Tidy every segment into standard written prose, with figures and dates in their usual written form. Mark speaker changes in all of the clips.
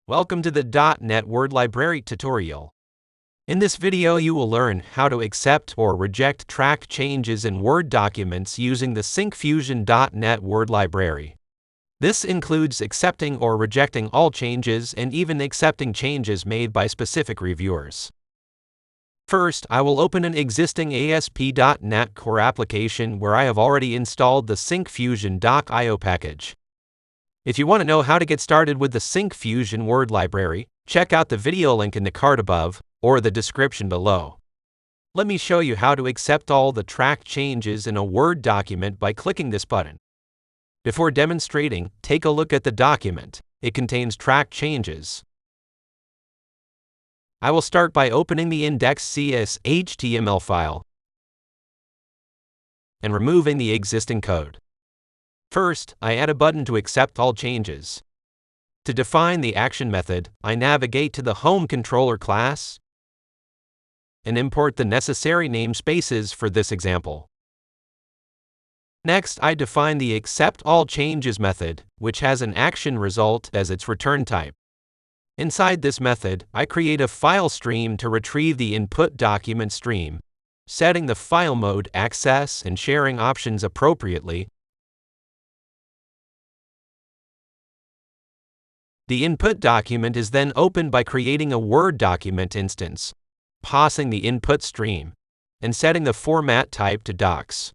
Speaker 1: Welcome to the .NET Word Library tutorial. In this video you will learn how to accept or reject track changes in Word documents using the Syncfusion .NET Word Library. This includes accepting or rejecting all changes and even accepting changes made by specific reviewers. First, I will open an existing ASP.NET Core application where I have already installed the Syncfusion .io package. If you want to know how to get started with the Syncfusion Word Library, check out the video link in the card above or the description below. Let me show you how to accept all the track changes in a Word document by clicking this button. Before demonstrating, take a look at the document. It contains track changes. I will start by opening the index.cs HTML file and removing the existing code. First, I add a button to accept all changes. To define the action method, I navigate to the Home Controller class and import the necessary namespaces for this example. Next, I define the Accept All Changes method, which has an action result as its return type. Inside this method, I create a file stream to retrieve the input document stream, setting the file mode, access, and sharing options appropriately. The input document is then opened by creating a Word document instance, passing the input stream, and setting the format type to docs.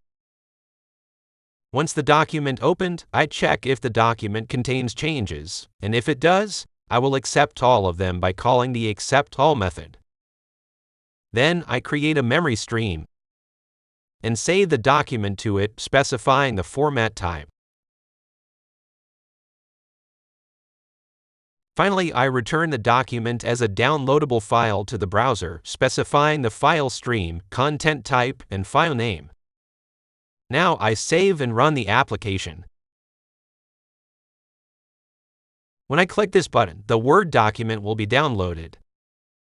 Speaker 1: Once the document opened, I check if the document contains changes, and if it does, I will accept all of them by calling the Accept All method. Then I create a memory stream and save the document to it, specifying the format type. Finally, I return the document as a downloadable file to the browser, specifying the file stream, content type, and file name. Now I save and run the application. When I click this button, the Word document will be downloaded.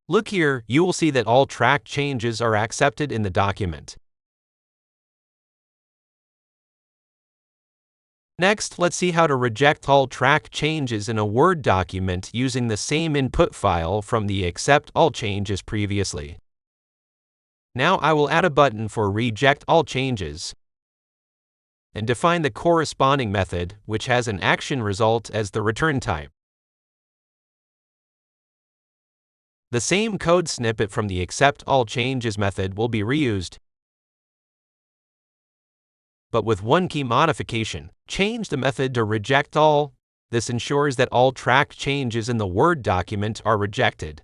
Speaker 1: Look here, you will see that all track changes are accepted in the document. Next, let's see how to reject all track changes in a Word document using the same input file from the Accept All Changes previously. Now I will add a button for Reject All Changes and define the corresponding method, which has an action result as the return type. The same code snippet from the Accept All Changes method will be reused, but with one key modification: change the method to Reject All. This ensures that all track changes in the Word document are rejected.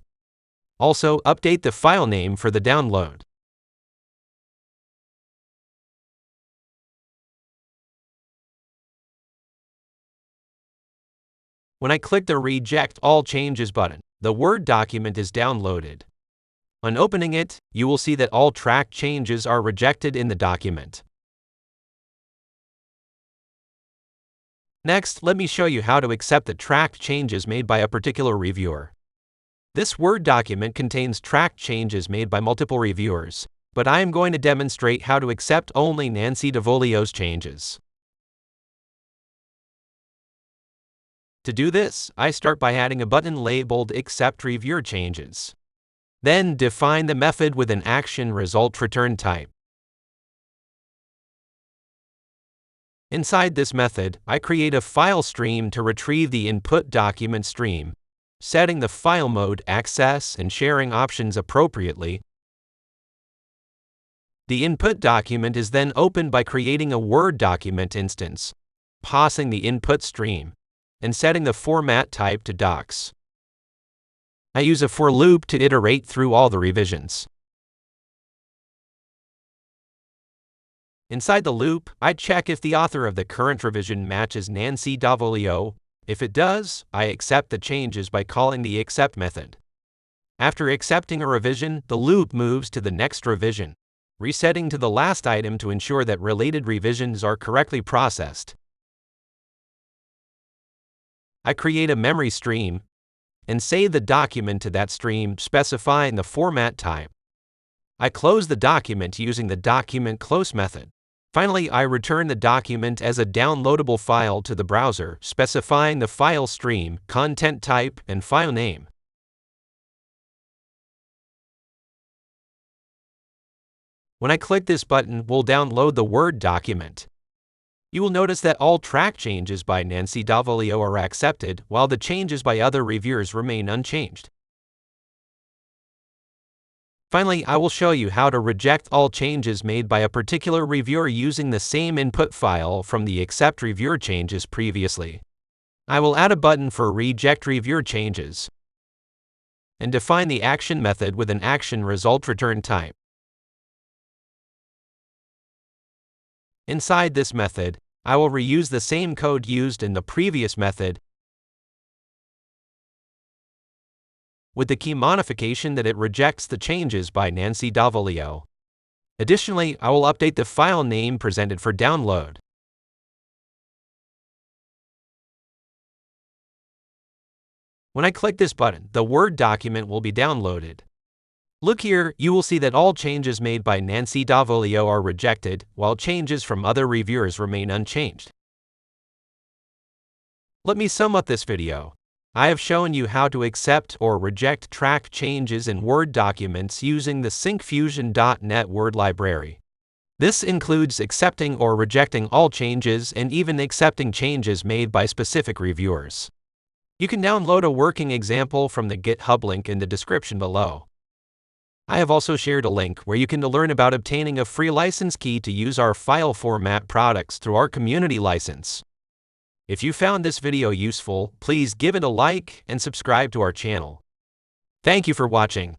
Speaker 1: Also, update the file name for the download. When I click the Reject All Changes button, the Word document is downloaded. On opening it, you will see that all track changes are rejected in the document. Next, let me show you how to accept the track changes made by a particular reviewer. This Word document contains track changes made by multiple reviewers, but I am going to demonstrate how to accept only Nancy DeVolio's changes. To do this, I start by adding a button labeled Accept Reviewer Changes. Then define the method with an action result return type. Inside this method, I create a file stream to retrieve the input document stream, setting the file mode, access, and sharing options appropriately. The input document is then opened by creating a Word document instance, passing the input stream, and setting the format type to docs. I use a for loop to iterate through all the revisions. Inside the loop, I check if the author of the current revision matches Nancy DeVolio. If it does, I accept the changes by calling the Accept method. After accepting a revision, the loop moves to the next revision, resetting to the last item to ensure that related revisions are correctly processed. I create a memory stream and save the document to that stream, specifying the format type. I close the document using the document close method. Finally, I return the document as a downloadable file to the browser, specifying the file stream, content type, and file name. When I click this button, we'll download the Word document. You will notice that all track changes by Nancy Davalio are accepted, while the changes by other reviewers remain unchanged. Finally, I will show you how to reject all changes made by a particular reviewer using the same input file from the accept reviewer changes previously. I will add a button for reject reviewer changes and define the action method with an action result return type. Inside this method, I will reuse the same code used in the previous method, with the key modification that it rejects the changes by Nancy Davalio. Additionally, I will update the file name presented for download. When I click this button, the Word document will be downloaded. Look here, you will see that all changes made by Nancy Davalio are rejected, while changes from other reviewers remain unchanged. Let me sum up this video. I have shown you how to accept or reject track changes in Word documents using the Syncfusion .NET Word library. This includes accepting or rejecting all changes and even accepting changes made by specific reviewers. You can download a working example from the GitHub link in the description below. I have also shared a link where you can learn about obtaining a free license key to use our file format products through our community license. If you found this video useful, please give it a like and subscribe to our channel. Thank you for watching.